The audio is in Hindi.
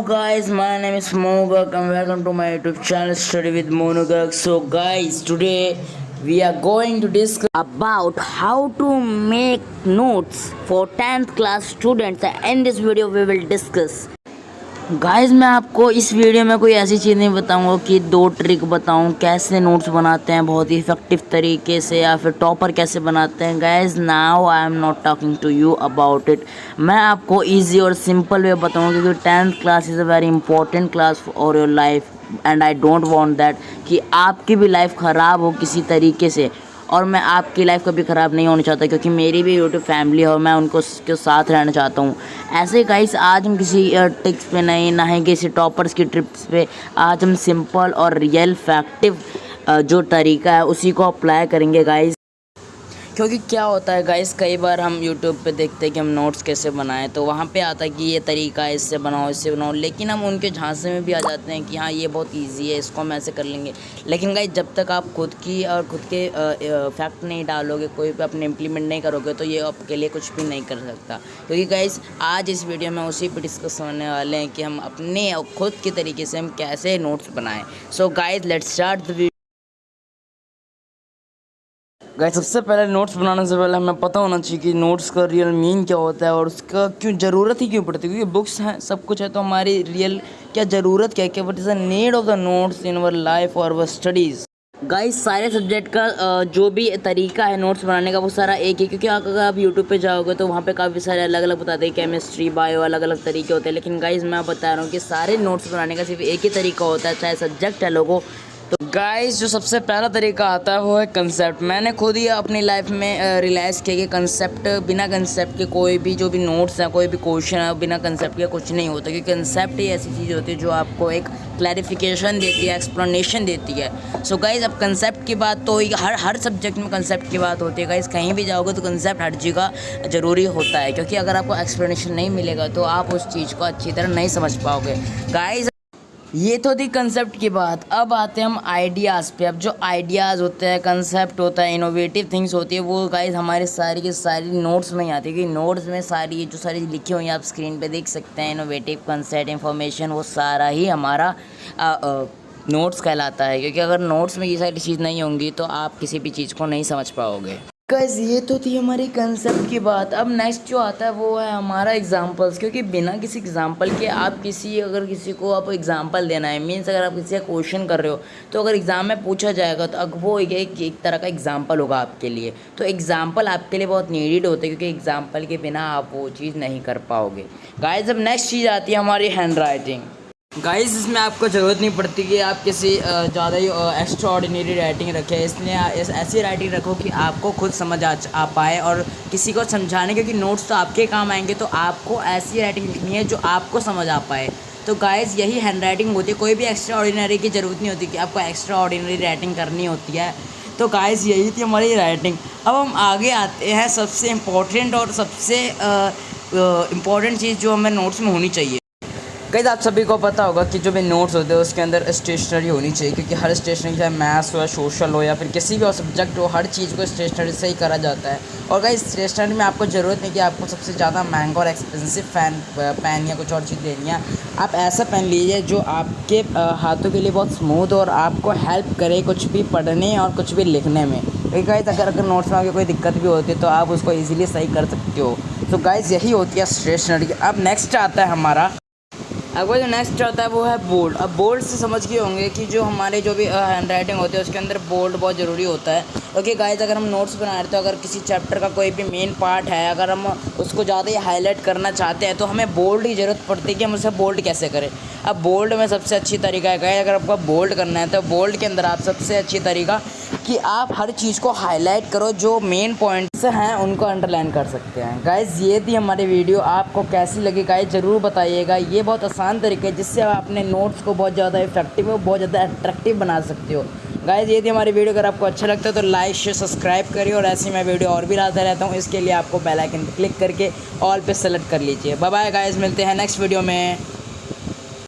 guys, my name is Mogak and welcome to my YouTube channel Study with Monogak. So guys, today we are going to discuss about how to make notes for 10th class students. In this video we will discuss. Guys मैं आपको इस वीडियो में कोई ऐसी चीज़ नहीं बताऊंगा कि दो ट्रिक बताऊं कैसे नोट्स बनाते हैं बहुत ही इफेक्टिव तरीके से या फिर टॉपर कैसे बनाते हैं। Guys now I am not talking to you about it. मैं आपको इजी और सिंपल वे बताऊंगा क्योंकि 10th class is a very important class for your life and I don't want that कि आपकी भी लाइफ ख़राब हो किसी तरीके से, और मैं आपकी लाइफ कभी ख़राब नहीं होनी चाहता क्योंकि मेरी भी यूट्यूब फैमिली है और मैं उनको के साथ रहना चाहता हूँ। ऐसे गाइस आज हम किसी टिप्स पे नहीं ना ही किसी टॉपर्स की ट्रिप्स पे, आज हम सिंपल और रियल फैक्टिव जो तरीका है उसी को अप्लाई करेंगे गाइस। क्योंकि क्या होता है गाइस, कई बार हम यूट्यूब पे देखते हैं कि हम नोट्स कैसे बनाएं तो वहाँ पे आता है कि ये तरीका है, इससे बनाओ, लेकिन हम उनके झांसे में भी आ जाते हैं कि हाँ ये बहुत इजी है, इसको हम ऐसे कर लेंगे। लेकिन गाइस जब तक आप खुद के फैक्ट नहीं डालोगे, कोई भी अपने इम्प्लीमेंट नहीं करोगे तो ये आपके लिए कुछ भी नहीं कर सकता। क्योंकि गाइस आज इस वीडियो में उसी पर डिस्कस होने वाले हैं कि हम अपने खुद के तरीके से हम कैसे नोट्स बनाएँ। So guys let's start the video. Guys सबसे पहले नोट्स बनाने से पहले हमें पता होना चाहिए कि नोट्स का रियल मीन क्या होता है और उसका क्यों ज़रूरत ही क्यों पड़ती है। क्योंकि बुक्स हैं, सब कुछ है, तो हमारी रियल क्या ज़रूरत क्या है, what is the need of the notes in our life और अवर स्टडीज़। गाइस सारे सब्जेक्ट का जो भी तरीका है नोट्स बनाने का वो सारा एक ही, क्योंकि अगर आप यूट्यूब पे जाओगे तो वहाँ पे काफ़ी सारे अलग अलग बताते हैं, केमिस्ट्री बायो अलग अलग तरीके होते हैं। लेकिन गाइस मैं बता रहा हूँ कि सारे नोट्स बनाने का सिर्फ एक ही तरीका होता है, चाहे सब्जेक्ट है लोगों। तो गाइस जो सबसे पहला तरीका आता है वो है कंसेप्ट। मैंने खुद ही अपनी लाइफ में रियलाइज़ किया कि कंसेप्ट, बिना कंसेप्ट के कोई भी जो भी नोट्स हैं, कोई भी क्वेश्चन है, बिना कंसेप्ट के कुछ नहीं होता। क्योंकि कंसेप्ट ही ऐसी चीज़ होती है जो आपको एक क्लैरिफिकेशन देती है, एक्सप्लेनेशन देती है। सो गाइस अब कंसेप्ट की बात तो हर सब्जेक्ट में कंसेप्ट की बात होती है। गाइस कहीं भी जाओगे तो कंसेप्ट हर जगह ज़रूरी होता है, क्योंकि अगर आपको एक्सप्लेनेशन नहीं मिलेगा तो आप उस चीज़ को अच्छी तरह नहीं समझ पाओगे। गाइस ये तो थी कंसेप्ट की बात। अब आते हैं हम आइडियाज़ पे। अब जो आइडियाज़ होते हैं, कंसेप्ट होता है, इनोवेटिव थिंग्स होती है, वो गाइस हमारे सारी की सारी नोट्स में ही आती है। क्योंकि नोट्स में सारी जो सारी लिखी हुई हैं आप स्क्रीन पे देख सकते हैं, इनोवेटिव, कंसेप्ट, इंफॉर्मेशन, वो सारा ही हमारा नोट्स कहलाता है। क्योंकि अगर नोट्स में ये सारी चीज़ नहीं होंगी तो आप किसी भी चीज़ को नहीं समझ पाओगे। गाइस ये तो थी हमारी कंसेप्ट की बात। अब नेक्स्ट जो आता है वो है हमारा एग्जांपल्स। क्योंकि बिना किसी एग्जांपल के आप अगर किसी को आप एग्जांपल देना है, मीन्स अगर आप किसी का क्वेश्चन कर रहे हो तो अगर एग्ज़ाम में पूछा जाएगा तो अब वो एक तरह का एग्जांपल होगा आपके लिए। तो एग्जांपल आपके लिए बहुत नीडेड होता है, क्योंकि एग्जांपल के बिना आप वो चीज़ नहीं कर पाओगे। गाइस अब नेक्स्ट चीज़ आती है हमारी हैंड राइटिंग। गाइस इसमें आपको ज़रूरत नहीं पड़ती कि आप किसी ज़्यादा ही एक्स्ट्रा ऑर्डिनरी राइटिंग रखें। इसलिए ऐसी राइटिंग रखो कि आपको खुद समझ आ पाए और किसी को समझाने, क्योंकि नोट्स तो आपके काम आएंगे, तो आपको ऐसी राइटिंग लिखनी है जो आपको समझ आ पाए। तो गाइस यही हैंड राइटिंग होती है। कोई भी एक्स्ट्रा ऑर्डिनरी की ज़रूरत नहीं होती कि आपको एक्स्ट्रा ऑर्डिनरी राइटिंग करनी होती है। तो गाइस यही थी हमारी राइटिंग। अब हम आगे आते हैं सबसे इम्पोर्टेंट और सबसे इम्पोर्टेंट चीज़ जो हमें नोट्स में होनी चाहिए। गाइस आप सभी को पता होगा कि जो भी नोट्स होते हैं उसके अंदर स्टेशनरी होनी चाहिए। क्योंकि हर स्टेशनरी, चाहे मैथ्स हो या सोशल हो या फिर किसी भी और सब्जेक्ट हो, हर चीज़ को स्टेशनरी से ही करा जाता है। और गाइस स्टेशनरी में आपको ज़रूरत नहीं कि आपको सबसे ज़्यादा महंगा और एक्सपेंसिव पेन या कुछ और चीज़ लेनी है। आप ऐसा पेन लीजिए जो आपके हाथों के लिए बहुत स्मूथ और आपको हेल्प करे कुछ भी पढ़ने और कुछ भी लिखने में। क्योंकि गाइस अगर नोट्स में आगे कोई दिक्कत भी होती है तो आप उसको ईजिली सही कर सकते हो। तो गाइस यही होती है स्टेशनरी। अब नेक्स्ट आता है हमारा, अब जो नेक्स्ट आता है वो है बोल्ड। अब बोल्ड से समझ गए होंगे कि जो हमारे जो भी हैंड राइटिंग होती है उसके अंदर बोल्ड बहुत ज़रूरी होता है। क्योंकि गाइस अगर हम नोट्स बना रहे हैं तो अगर किसी चैप्टर का कोई भी मेन पार्ट है, अगर हम उसको ज़्यादा ही हाईलाइट करना चाहते हैं तो हमें बोल्ड की ज़रूरत पड़ती है कि हम उसे बोल्ड कैसे करें। अब बोल्ड में सबसे अच्छी तरीका है गाइस, अगर आपको बोल्ड करना है तो बोल्ड के अंदर आप सबसे अच्छी तरीका कि आप हर चीज़ को हाईलाइट करो, जो मेन पॉइंट्स हैं उनको अंडरलाइन कर सकते हैं। गाइस ये थी हमारी वीडियो। आपको कैसी लगी गाइस ज़रूर बताइएगा। ये बहुत आसान तरीका है जिससे आप अपने नोट्स को बहुत ज़्यादा इफेक्टिव और बहुत ज़्यादा अट्रैक्टिव बना सकते हो। गाइस ये थी हमारी वीडियो। अगर आपको अच्छा लगता है तो लाइक शेयर सब्सक्राइब करिए, और ऐसी मैं वीडियो और भी लाता रहता हूँ। इसके लिए आपको बेल आइकन पर क्लिक करके ऑल पे सेलेक्ट कर लीजिए। बाय बाय गाइस, मिलते हैं नेक्स्ट वीडियो में।